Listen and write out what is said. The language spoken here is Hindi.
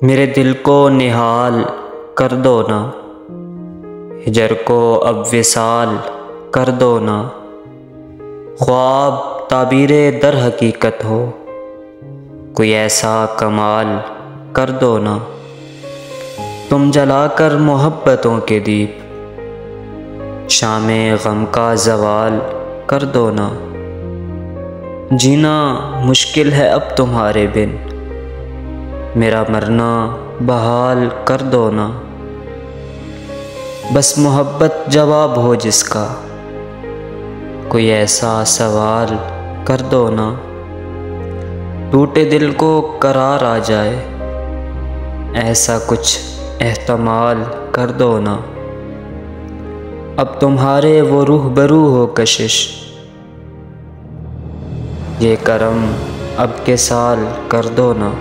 मेरे दिल को निहाल कर दो ना, हिजर को अब विसाल कर दो ना। ख्वाब ताबीरे दर हकीकत हो, कोई ऐसा कमाल कर दो ना। तुम जलाकर मोहब्बतों के दीप, शामे गम का जवाल कर दो ना। जीना मुश्किल है अब तुम्हारे बिन, मेरा मरना बहाल कर दो ना। बस मोहब्बत जवाब हो जिसका, कोई ऐसा सवाल कर दो ना। टूटे दिल को करार आ जाए, ऐसा कुछ एहतमाल कर दो ना। अब तुम्हारे वो रूहबरू हो कशिश, ये करम अब के साल कर दो ना।